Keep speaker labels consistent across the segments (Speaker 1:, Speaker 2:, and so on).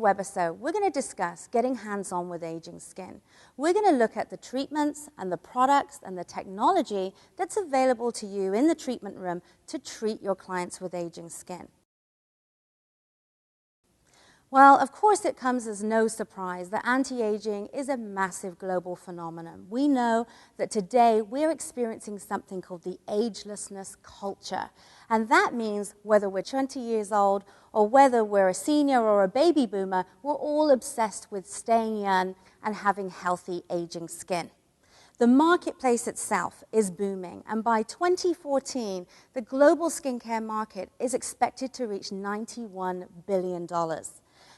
Speaker 1: webisode, we're going to discuss getting hands-on with aging skin. We're going to look at the treatments and the products and the technology that's available to you in the treatment room to treat your clients with aging skin. Well, of course, it comes as no surprise that anti-aging is a massive global phenomenon. We know that today we're experiencing something called the agelessness culture. And that means whether we're 20 years old or whether we're a senior or a baby boomer, we're all obsessed with staying young and having healthy aging skin. The marketplace itself is booming, and by 2014, the global skincare market is expected to reach $91 billion.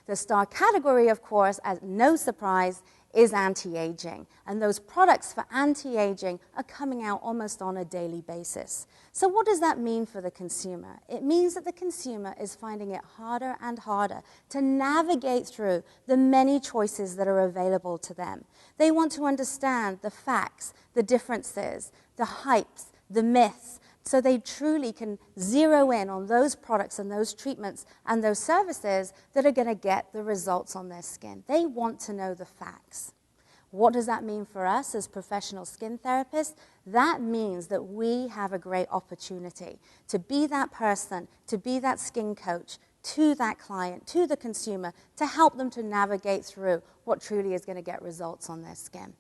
Speaker 1: The star category, of course, as no surprise, is anti-aging. And those products for anti-aging are coming out almost on a daily basis. So what does that mean for the consumer? It means that the consumer is finding it harder and harder to navigate through the many choices that are available to them. They want to understand the facts, the differences, the hypes, the myths, so they truly can zero in on those products and those treatments and those services that are going to get the results on their skin. They want to know the facts. What does that mean for us as professional skin therapists? That means that we have a great opportunity to be that person, to be that skin coach to that client, to the consumer, to help them to navigate through what truly is going to get results on their skin.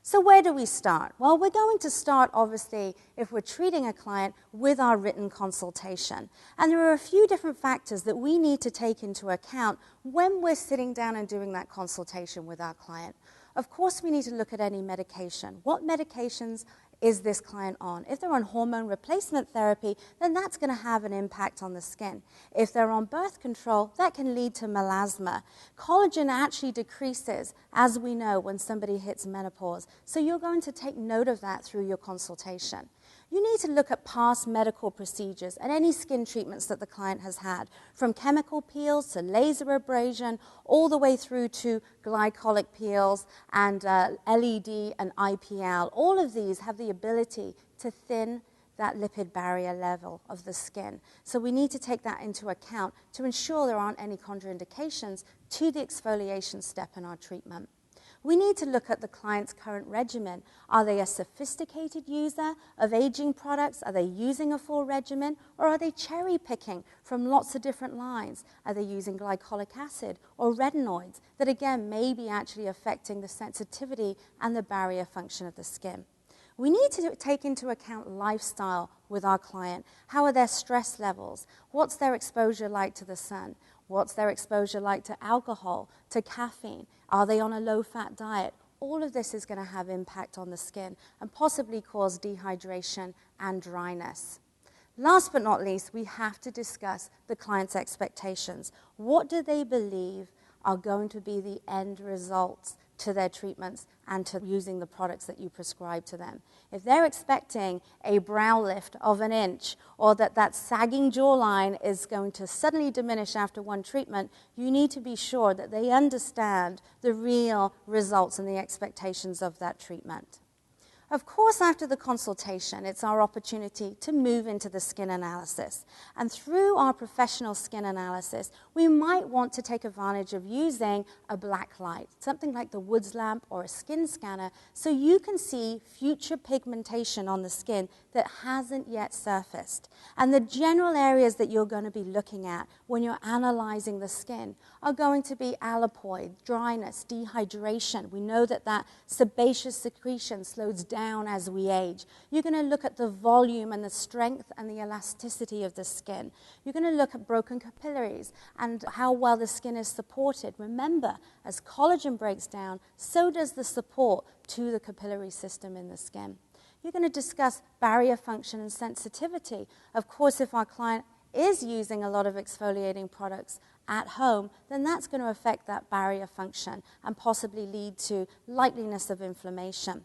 Speaker 1: So where do we start? Well, we're going to start, obviously, if we're treating a client, with our written consultation. And there are a few different factors that we need to take into account when we're sitting down and doing that consultation with our client. Of course, we need to look at any medication. What medications is this client on? If they're on hormone replacement therapy, then that's going to have an impact on the skin. If they're on birth control, that can lead to melasma. Collagen actually decreases, as we know, when somebody hits menopause. So you're going to take note of that through your consultation. You need to look at past medical procedures and any skin treatments that the client has had, from chemical peels to laser abrasion, all the way through to glycolic peels and LED and IPL. All of these have the ability to thin that lipid barrier level of the skin. So we need to take that into account to ensure there aren't any contraindications to the exfoliation step in our treatment. We need to look at the client's current regimen. Are they a sophisticated user of aging products? Are they using a full regimen? Or are they cherry picking from lots of different lines? Are they using glycolic acid or retinoids that, again, may be actually affecting the sensitivity and the barrier function of the skin? We need to take into account lifestyle with our client. How are their stress levels? What's their exposure like to the sun? What's their exposure like to alcohol, to caffeine? Are they on a low-fat diet? All of this is going to have impact on the skin and possibly cause dehydration and dryness. Last but not least, we have to discuss the client's expectations. What do they believe are going to be the end results to their treatments and to using the products that you prescribe to them? If they're expecting a brow lift of an inch, or that sagging jawline is going to suddenly diminish after one treatment, you need to be sure that they understand the real results and the expectations of that treatment. Of course, after the consultation, it's our opportunity to move into the skin analysis. And through our professional skin analysis, we might want to take advantage of using a black light, something like the Woods lamp or a skin scanner, so you can see future pigmentation on the skin that hasn't yet surfaced. And the general areas that you're going to be looking at when you're analyzing the skin are going to be alopecia, dryness, dehydration. We know that sebaceous secretion slows down as we age. You're going to look at the volume and the strength and the elasticity of the skin. You're going to look at broken capillaries and how well the skin is supported. Remember, as collagen breaks down, so does the support to the capillary system in the skin. You're going to discuss barrier function and sensitivity. Of course, if our client is using a lot of exfoliating products at home, then that's going to affect that barrier function and possibly lead to likeliness of inflammation.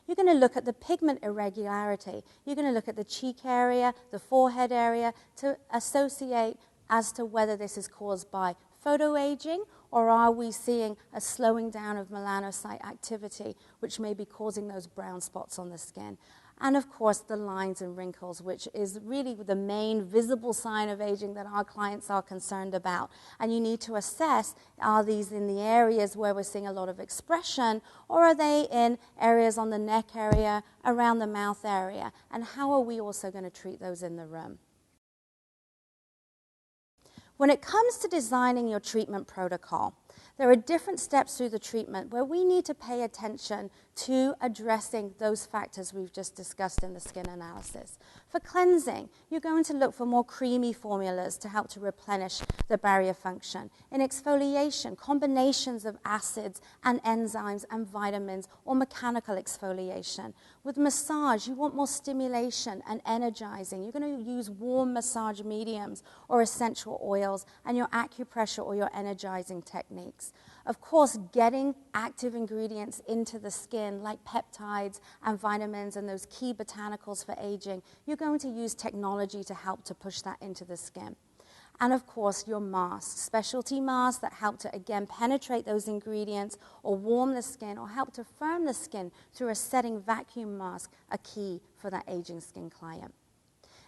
Speaker 1: You're going to look at the pigment irregularity. You're going to look at the cheek area, the forehead area, to associate as to whether this is caused by photoaging, or are we seeing a slowing down of melanocyte activity, which may be causing those brown spots on the skin. and of course the lines and wrinkles, which is really the main visible sign of aging that our clients are concerned about. And you need to assess, are these in the areas where we're seeing a lot of expression, or are they in areas on the neck area, around the mouth area, and how are we also going to treat those in the room? When it comes to designing your treatment protocol, there are different steps through the treatment where we need to pay attention to addressing those factors we've just discussed in the skin analysis. For cleansing, you're going to look for more creamy formulas to help to replenish the barrier function. In exfoliation, combinations of acids and enzymes and vitamins, or mechanical exfoliation. With massage, you want more stimulation and energizing. You're going to use warm massage mediums or essential oils and your acupressure or your energizing techniques. Of course, getting active ingredients into the skin like peptides and vitamins and those key botanicals for aging, you're going to use technology to help to push that into the skin. And of course, your masks, specialty masks that help to, again, penetrate those ingredients or warm the skin or help to firm the skin through a setting vacuum mask, are key for that aging skin client.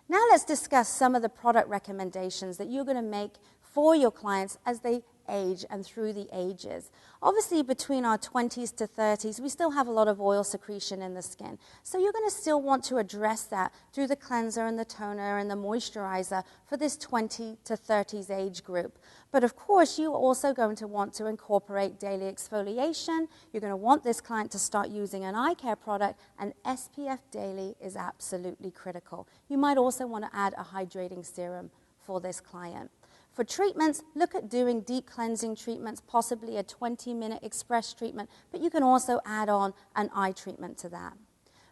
Speaker 1: Now let's discuss some of the product recommendations that you're going to make for your clients as they age and through the ages. Obviously, between our 20s to 30s, we still have a lot of oil secretion in the skin. So you're going to still want to address that through the cleanser and the toner and the moisturizer for this 20 to 30s age group. But of course, you're also going to want to incorporate daily exfoliation. You're going to want this client to start using an eye care product, and SPF daily is absolutely critical. You might also want to add a hydrating serum for this client. For treatments, look at doing deep cleansing treatments, possibly a 20-minute express treatment, but you can also add on an eye treatment to that.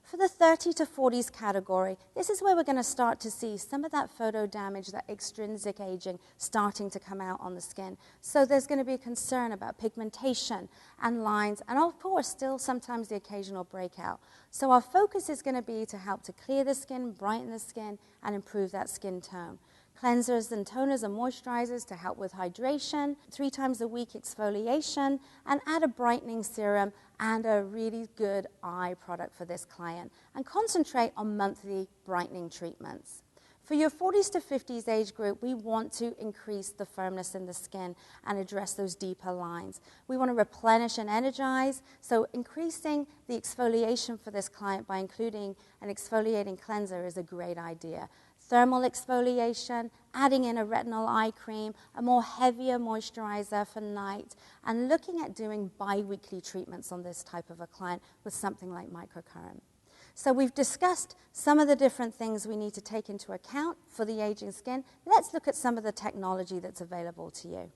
Speaker 1: For the 30 to 40s category, this is where we're going to start to see some of that photo damage, that extrinsic aging starting to come out on the skin. So there's going to be a concern about pigmentation and lines, and of course, still sometimes the occasional breakout. So our focus is going to be to help to clear the skin, brighten the skin, and improve that skin tone. Cleansers and toners and moisturizers to help with hydration, 3 times a week exfoliation, and add a brightening serum and a really good eye product for this client. And concentrate on monthly brightening treatments. For your 40s to 50s age group, we want to increase the firmness in the skin and address those deeper lines. We want to replenish and energize, so increasing the exfoliation for this client by including an exfoliating cleanser is a great idea. Thermal exfoliation, adding in a retinol eye cream, a more heavier moisturizer for night, and looking at doing bi-weekly treatments on this type of a client with something like microcurrent. So we've discussed some of the different things we need to take into account for the aging skin. Let's look at some of the technology that's available to you.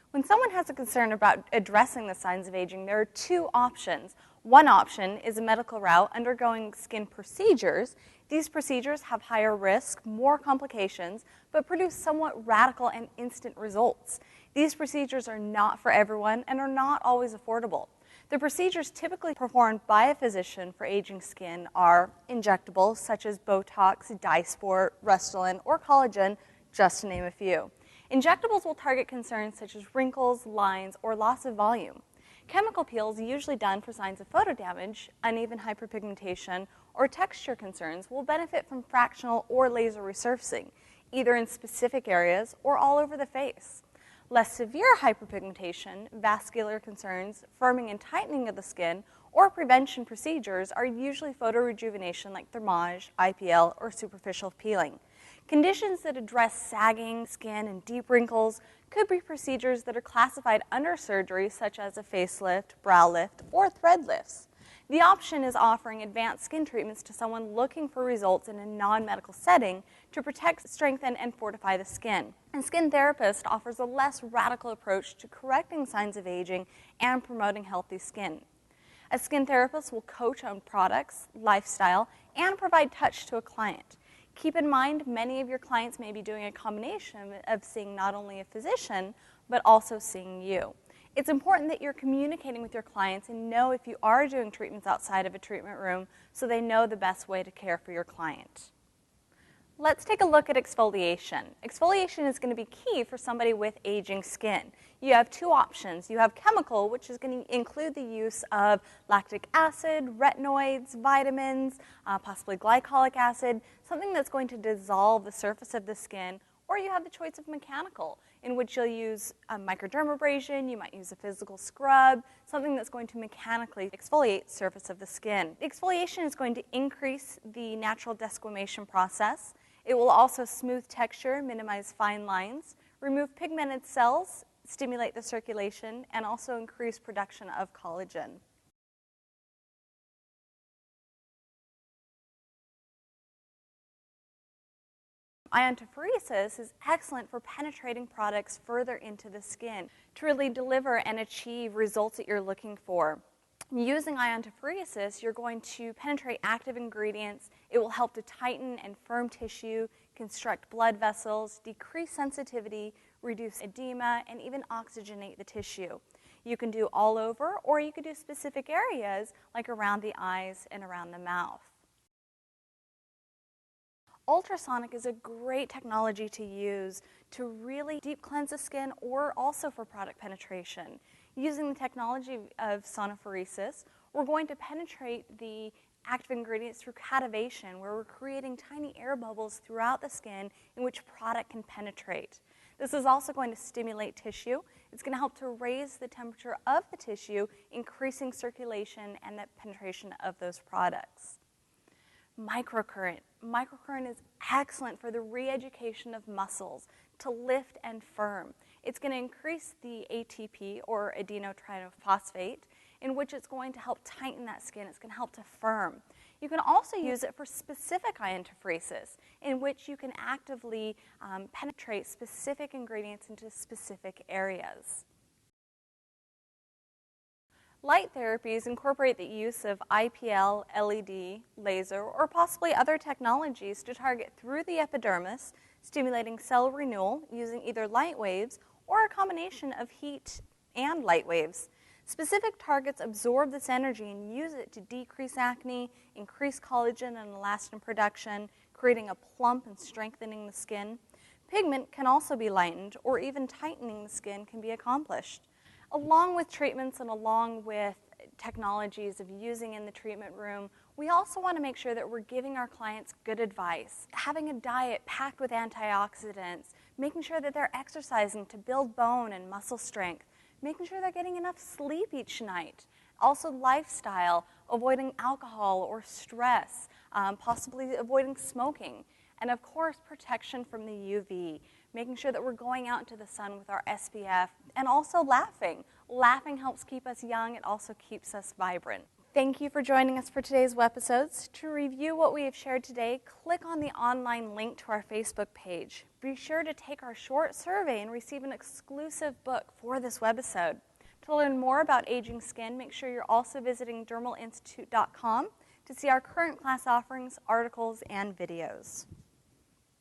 Speaker 2: When someone has a concern about addressing the signs of aging, there are 2 options. One option is a medical route undergoing skin procedures. These procedures have higher risk, more complications, but produce somewhat radical and instant results. These procedures are not for everyone and are not always affordable. The procedures typically performed by a physician for aging skin are injectables such as Botox, Dysport, Restylane, or collagen, just to name a few. Injectables will target concerns such as wrinkles, lines, or loss of volume. Chemical peels, usually done for signs of photo damage, uneven hyperpigmentation, or texture concerns, will benefit from fractional or laser resurfacing, either in specific areas or all over the face. Less severe hyperpigmentation, vascular concerns, firming and tightening of the skin, or prevention procedures are usually photorejuvenation like thermage, IPL, or superficial peeling. Conditions that address sagging skin and deep wrinkles could be procedures that are classified under surgery, such as a facelift, brow lift, or thread lifts. The option is offering advanced skin treatments to someone looking for results in a non-medical setting to protect, strengthen, and fortify the skin. A skin therapist offers a less radical approach to correcting signs of aging and promoting healthy skin. A skin therapist will coach on products, lifestyle, and provide touch to a client. Keep in mind, many of your clients may be doing a combination of seeing not only a physician, but also seeing you. It's important that you're communicating with your clients and know if you are doing treatments outside of a treatment room so they know the best way to care for your client. Let's take a look at exfoliation. Exfoliation is going to be key for somebody with aging skin. You have two options. You have chemical, which is going to include the use of lactic acid, retinoids, vitamins, possibly glycolic acid, something that's going to dissolve the surface of the skin. Or you have the choice of mechanical, in which you'll use a microdermabrasion, you might use a physical scrub, something that's going to mechanically exfoliate the surface of the skin. Exfoliation is going to increase the natural desquamation process. It will also smooth texture, minimize fine lines, remove pigmented cells, stimulate the circulation, and also increase production of collagen. Iontophoresis is excellent for penetrating products further into the skin to really deliver and achieve results that you're looking for. Using iontophoresis, you're going to penetrate active ingredients. It will help to tighten and firm tissue, construct blood vessels, decrease sensitivity, reduce edema, and even oxygenate the tissue. You can do all over, or you could do specific areas like around the eyes and around the mouth. Ultrasonic is a great technology to use to really deep cleanse the skin or also for product penetration. Using the technology of sonophoresis, we're going to penetrate the active ingredients through cativation, where we're creating tiny air bubbles throughout the skin in which product can penetrate. This is also going to stimulate tissue. It's going to help to raise the temperature of the tissue, increasing circulation and the penetration of those products. Microcurrent. Microcurrent is excellent for the re-education of muscles to lift and firm. It's going to increase the ATP, or adenotrinophosphate, in which it's going to help tighten that skin. It's going to help to firm. You can also use it for specific iontophoresis, in which you can actively penetrate specific ingredients into specific areas. Light therapies incorporate the use of IPL, LED, laser, or possibly other technologies to target through the epidermis, stimulating cell renewal using either light waves or a combination of heat and light waves. Specific targets absorb this energy and use it to decrease acne, increase collagen and elastin production, creating a plump and strengthening the skin. Pigment can also be lightened, or even tightening the skin can be accomplished. Along with treatments and along with technologies of using in the treatment room, we also want to make sure that we're giving our clients good advice. Having a diet packed with antioxidants, making sure that they're exercising to build bone and muscle strength, making sure they're getting enough sleep each night. Also lifestyle, avoiding alcohol or stress, possibly avoiding smoking. And of course, protection from the UV, making sure that we're going out into the sun with our SPF, and also laughing. Laughing helps keep us young. It also keeps us vibrant. Thank you for joining us for today's webisodes. To review what we have shared today, click on the online link to our Facebook page. Be sure to take our short survey and receive an exclusive book for this webisode. To learn more about aging skin, make sure you're also visiting dermalinstitute.com to see our current class offerings, articles, and videos.